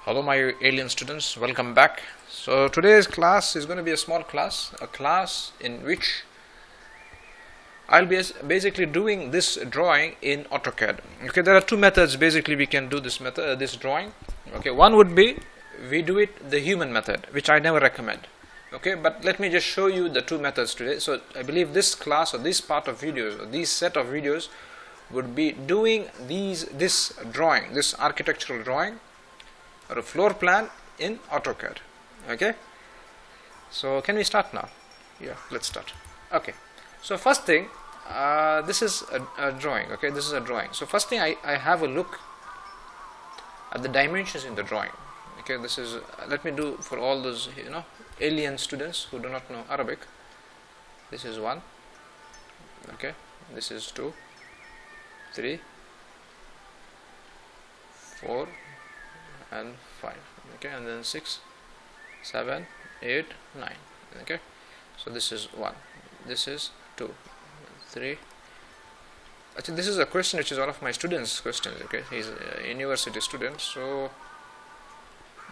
Hello my alien students, welcome back. So today's class is going to be a small class, a class in which I'll be basically doing this drawing in AutoCAD. Okay, there are two methods basically we can do this method, this drawing. Okay, one would be we do it the human method, which I never recommend. Okay, but let me just show you the two methods today. So I believe this class or this part of videos or this set of videos would be doing this drawing, this architectural drawing or a floor plan in AutoCAD. Okay, so can we start now? Yeah, let's start. Okay, so first thing, this is a drawing. Okay, this is a drawing. So first thing, I have a look at the dimensions in the drawing. Okay, this is let me do for all those alien students who do not know Arabic. This is 1. Okay, this is 2, 3, 4 and 5. Okay, and then 6, 7, 8, 9. Okay, so this is 1, this is 2, 3. Actually, this is a question which is one of my students' questions. Okay, he's a university student, so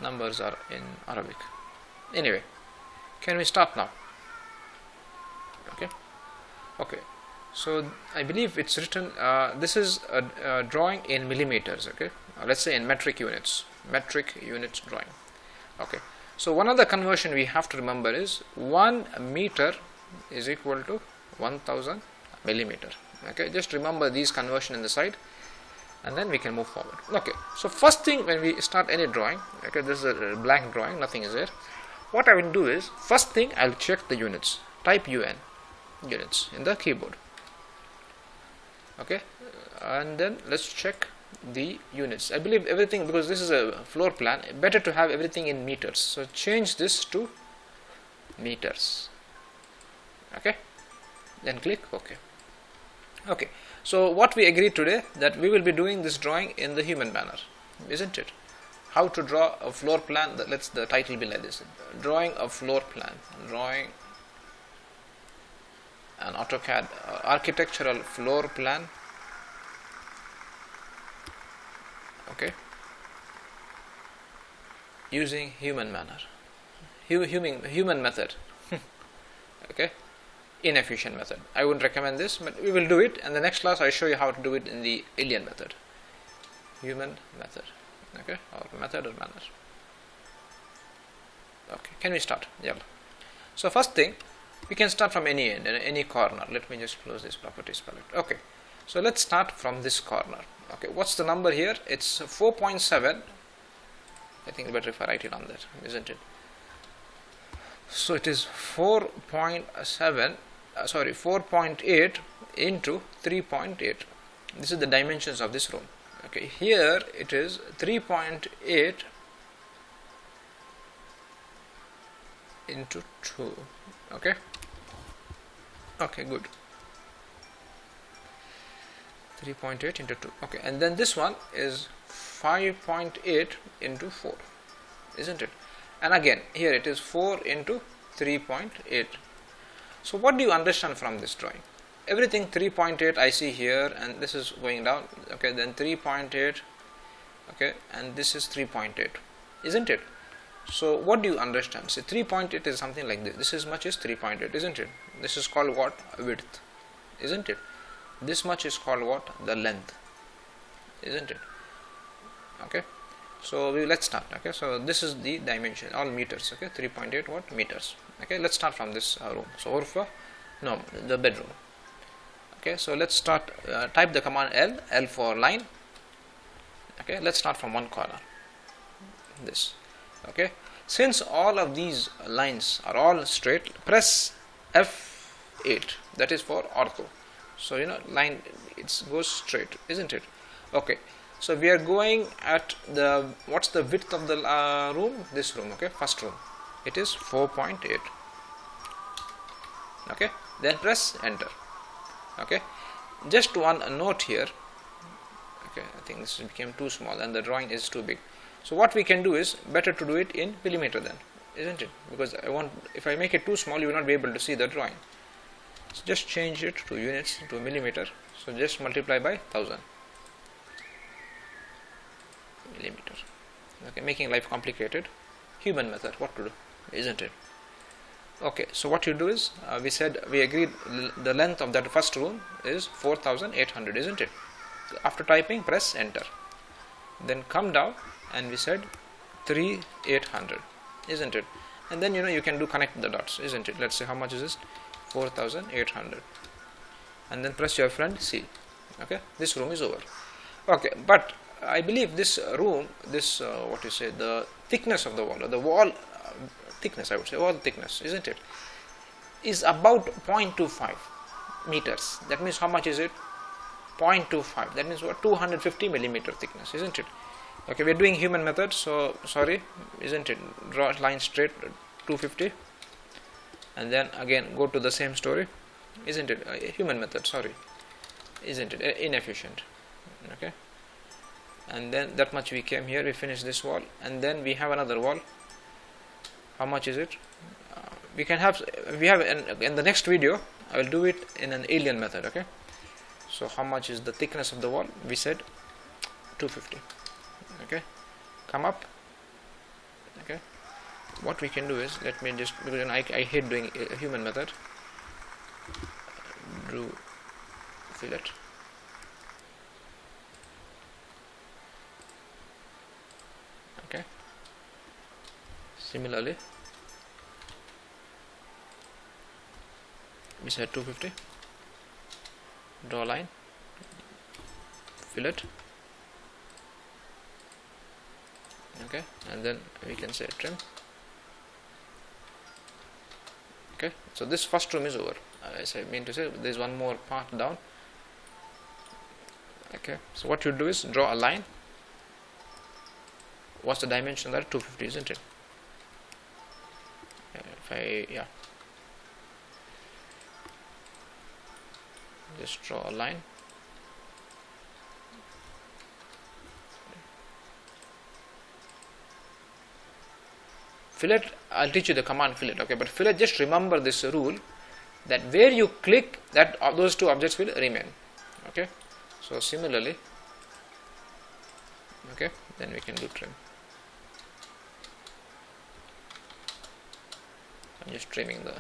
numbers are in Arabic. Anyway, can we start now? Okay, so I believe it's written, this is a drawing in millimeters. Okay, let's say in metric units drawing. Okay, so one other conversion we have to remember is 1 meter is equal to 1000 millimeter. Okay, just remember these conversion in the side and then we can move forward. Okay, so first thing when we start any drawing, okay, this is a blank drawing, nothing is there. What I will do is, first thing I'll check the units, type UN, units in the keyboard. Okay, and then let's check the units. I believe everything, because this is a floor plan, better to have everything in meters, so change this to meters. Okay, then click OK. Okay, so what we agreed today, that we will be doing this drawing in the human manner, isn't it? How to draw a floor plan. Let's the title be like this: drawing a floor plan, drawing an AutoCAD architectural floor plan. Okay, using human manner, human method. Okay, inefficient method. I wouldn't recommend this, but we will do it, and the next class I show you how to do it in the alien method, human method. Okay, or method or manner. Okay, can we start? Yeah. So first thing, we can start from any end, any corner. Let me just close this properties palette. Okay, so let's start from this corner. Okay, what's the number here? It's 4.7. I think it's better if I write it on that, isn't it? So it is 4.7. Sorry, 4.8 into 3.8. This is the dimensions of this room. Okay, here it is 3.8 into 2. Okay, good. 3.8 into 2. Okay, and then this one is 5.8 into 4, isn't it? And again here it is 4 into 3.8. so what do you understand from this drawing? Everything 3.8 I see here, and this is going down. Okay, then 3.8. okay, and this is 3.8, isn't it? So what do you understand? See, 3.8 is something like this. This is much is 3.8, isn't it? This is called what? Width, isn't it? This much is called what? The length, isn't it? Okay, so let's start. Okay, so this is the dimension, all meters. Okay, 3.8 what? Meters. Okay, let's start from this room. So the bedroom. Okay, so let's start. Type the command L for line. Okay, let's start from one corner, this. Okay, since all of these lines are all straight, press F8, that is for ortho. So line, it goes straight, isn't it? Okay, so we are going at the, what's the width of the room? This room. Okay, first room, it is 4.8. okay, then press enter. Okay, just one note here. Okay, I think this became too small and the drawing is too big. So what we can do is, better to do it in millimeter then, isn't it? Because if I make it too small, you will not be able to see the drawing. So just change it to units, to millimeter. So just multiply by 1000 millimeter. okay, making life complicated. Human method, what to do, isn't it? Okay, so what you do is, we agreed the length of that first room is 4800, isn't it? So after typing, press enter, then come down, and we said 3800, isn't it? And then you can do connect the dots, isn't it? Let's say how much is this? 4800, and then press your friend C. Okay, this room is over. Okay, but I believe this room, what you say, the thickness of the wall, or the wall thickness, I would say, wall thickness, isn't it, is about 0.25 meters. That means how much is it? 0.25. That means what? 250 millimeter thickness, isn't it? Okay, we're doing human method, so sorry, isn't it? Draw a line straight, 250, and then again go to the same story, isn't it? Human method, sorry, isn't it? Inefficient. Okay, and then that much we came here, we finished this wall, and then we have another wall. How much is it? We have in the next video I will do it in an alien method. Okay, so how much is the thickness of the wall? We said 250. Okay, come up. Okay, what we can do is, let me just, because I hate doing a human method, do fillet. Okay, similarly we said 250, draw line, fillet. Okay, and then we can say trim. Okay, so this first room is over. I mean to say there is one more part down. Okay, so what you do is draw a line. What's the dimension there? 250, isn't it? Just draw a line. Fillet, I'll teach you the command fillet. Okay, but fillet, just remember this rule, that where you click, that those two objects will remain. Okay, so similarly, okay, then we can do trim. I'm just trimming the.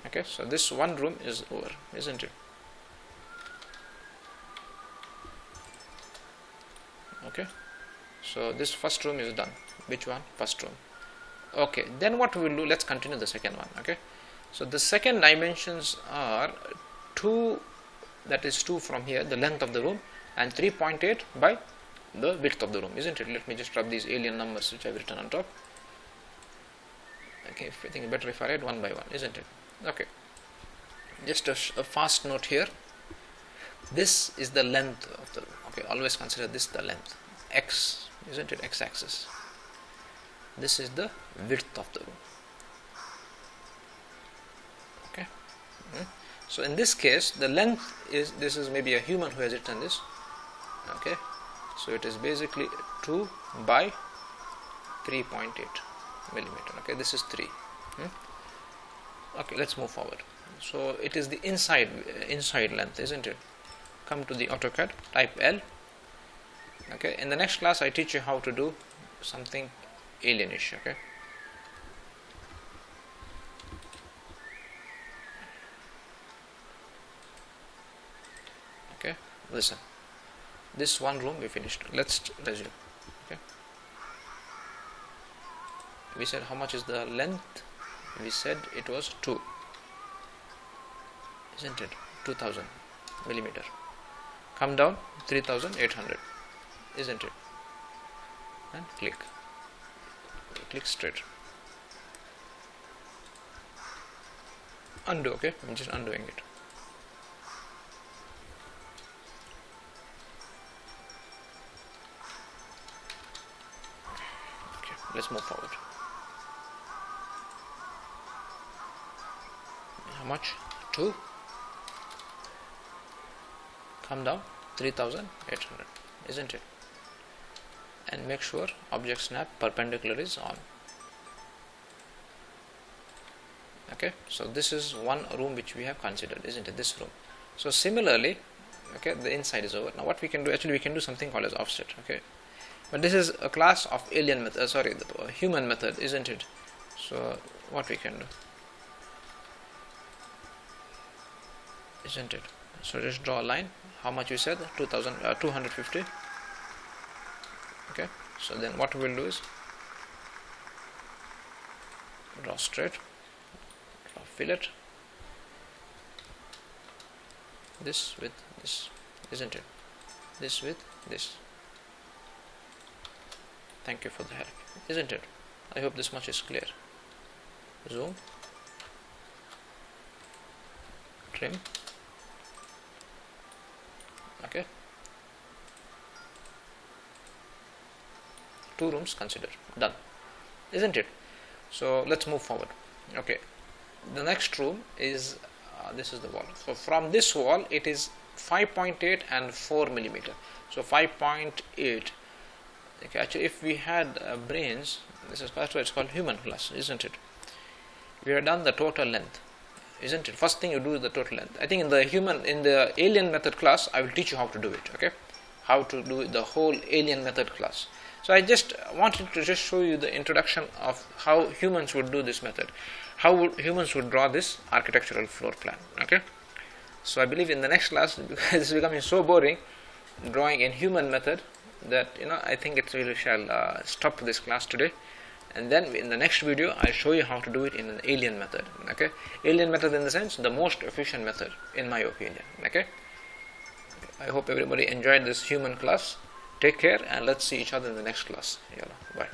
Okay, so this one room is over, isn't it? Okay, so this first room is done. Which one? First room. Okay, then what we will do, let's continue the second one. Okay, so the second dimensions are 2, that is 2 from here, the length of the room, and 3.8 by the width of the room, isn't it? Let me just rub these alien numbers which I have written on top. Okay, I think better if I write one by one, isn't it? Okay, just a fast note here. This is the length of the room. Okay, always consider this the length, x, isn't it? X-axis. This is the width of the room. Okay, so in this case the length is, this is maybe a human who has written this. Okay, so it is basically 2 by 3.8 millimeter. Okay, this is 3. Okay, let's move forward. So it is the inside length, isn't it? Come to the AutoCAD, type L. Okay, in the next class I teach you how to do something alienish. Okay, okay, listen, this one room we finished. Let's resume. Okay, we said how much is the length? We said it was 2, isn't it? 2000 millimeter. Come down, 3800, isn't it? And click straight, undo. Okay, I'm just undoing it. Okay, let's move forward. How much? 2. Come down, 3800, isn't it? And make sure object snap perpendicular is on. Okay, so this is one room which we have considered, isn't it? This room. So similarly, okay, the inside is over. Now what we can do, actually we can do something called as offset. Okay, But this is a class of alien method, sorry, the human method, isn't it? So what we can do, isn't it? So just draw a line. How much we said? 250. Okay, so then what we will do is draw straight, draw fillet, this with this, isn't it? This with this. Thank you for the help, isn't it? I hope this much is clear. Zoom, trim, okay. 2 rooms considered, done, isn't it? So let's move forward. Okay, the next room is this is the wall. So from this wall it is 5.8 and 4 millimeter. So 5.8. Okay, actually if we had brains, this is that's why it's called human class, isn't it? We have done the total length, isn't it? First thing you do is the total length. I think in the alien method class I will teach you how to do it. Okay, how to do the whole alien method class. So I just wanted to just show you the introduction of how humans would do this method, how humans would draw this architectural floor plan. Okay, so I believe in the next class, because it's becoming so boring drawing in human method, that I think it really shall stop this class today, and then in the next video I'll show you how to do it in an alien method. Okay, alien method in the sense the most efficient method in my opinion. Okay, I hope everybody enjoyed this human class. Take care, and let's see each other in the next class. Yalla, bye.